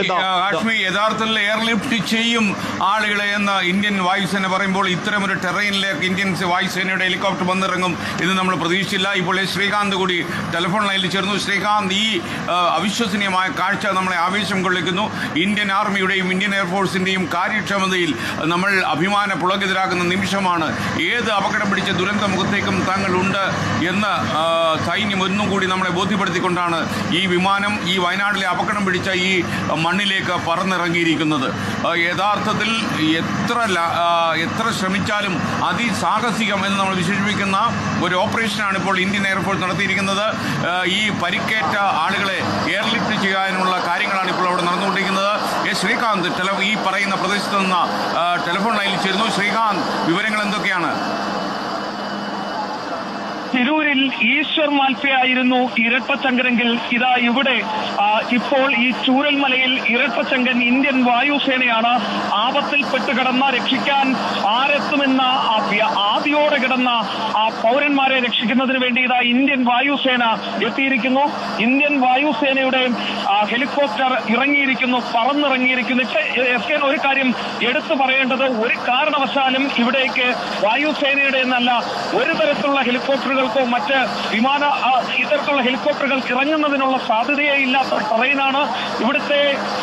കാശ്മീർ യഥാർത്ഥത്തിൽ എയർലിഫ്റ്റ് ചെയ്യും ആളുകളെ എന്ന് ഇന്ത്യൻ വായുസേന പറയുമ്പോൾ ഇത്തരമൊരു ടെറൈനിലേക്ക് ഇന്ത്യൻ വായുസേനയുടെ ഹെലികോപ്റ്റർ വന്നിറങ്ങും എന്ന് നമ്മൾ പ്രതീക്ഷിച്ചില്ല. ഇപ്പോൾ ശ്രീകാന്ത് കൂടി ടെലിഫോൺ ലൈനിൽ ചേർന്നു. ശ്രീകാന്ത്, ഈ അവിശ്വസനീയമായ കാഴ്ച നമ്മളെ ആവേശം കൊള്ളിക്കുന്നു. ഇന്ത്യൻ ആർമിയുടെയും ഇന്ത്യൻ എയർഫോഴ്സിന്റെയും കാര്യക്ഷമതയിൽ നമ്മൾ അഭിമാന പുളകിതരാകുന്ന നിമിഷമാണ്. ഏത് അപകടം പിടിച്ച ദുരന്ത മുഖത്തേക്കും താങ്കൾ ഉണ്ട് എന്ന് സൈന്യം ഒന്നും കൂടി നമ്മളെ ബോധ്യപ്പെടുത്തിക്കൊണ്ടാണ് ഈ വിമാനം ഈ വയനാട്ടിലെ അപകടം പിടിച്ച ഈ മണ്ണിലേക്ക് പറന്നിറങ്ങിയിരിക്കുന്നത്. യഥാർത്ഥത്തിൽ എത്ര ശ്രമിച്ചാലും അതിസാഹസികം എന്ന് നമ്മൾ വിശേഷിപ്പിക്കുന്ന ഒരു ഓപ്പറേഷനാണ് ഇപ്പോൾ ഇന്ത്യൻ എയർഫോഴ്സ് നടത്തിയിരിക്കുന്നത്. ഈ പരിക്കേറ്റ ആളുകളെ എയർലിഫ്റ്റ് ചെയ്യാനുള്ള കാര്യങ്ങളാണ് ഇപ്പോൾ അവിടെ നടന്നുകൊണ്ടിരിക്കുന്നത്. ശ്രീകാന്ത് ഈ പറയുന്ന പ്രദേശത്ത് നിന്ന് ടെലിഫോൺ ലൈനിൽ ചേരുന്നു. ശ്രീകാന്ത്, വിവരങ്ങൾ എന്തൊക്കെയാണ്? തിരൂരിൽ ഈശ്വർ മാൽപ്പയായിരുന്നു ഇരട്ടച്ചങ്കനെങ്കിൽ ഇതാ ഇവിടെ ഇപ്പോൾ ഈ ചൂരൽമലയിൽ ഇരട്ടച്ചങ്കൻ ഇന്ത്യൻ വായുസേനയാണ്. ആപത്തിൽപ്പെട്ട് കിടന്ന രക്ഷിക്കാൻ ആരെത്തുമെന്ന ആദിയോടെ കിടന്ന ആ പൗരന്മാരെ രക്ഷിക്കുന്നതിന് വേണ്ടി ഇതാ ഇന്ത്യൻ വായുസേന എത്തിയിരിക്കുന്നു. ഇന്ത്യൻ വായുസേനയുടെ ഹെലികോപ്റ്റർ ഇറങ്ങിയിരിക്കുന്നു, പറന്നിറങ്ങിയിരിക്കുന്നു. ഒരു കാര്യം എടുത്തു പറയേണ്ടത്, ഒരു കാരണവശാലും ഇവിടേക്ക് വായുസേനയുടെ എന്നല്ല ഒരു തരത്തിലുള്ള ഹെലികോപ്റ്ററുകൾക്കോ മറ്റ് ഇത്തരത്തിലുള്ള ഹെലികോപ്റ്ററുകൾ ഇറങ്ങുന്നതിനുള്ള സാധ്യതയേ ഇല്ലാത്ത ടെറൈനാണ് ഇവിടുത്തെ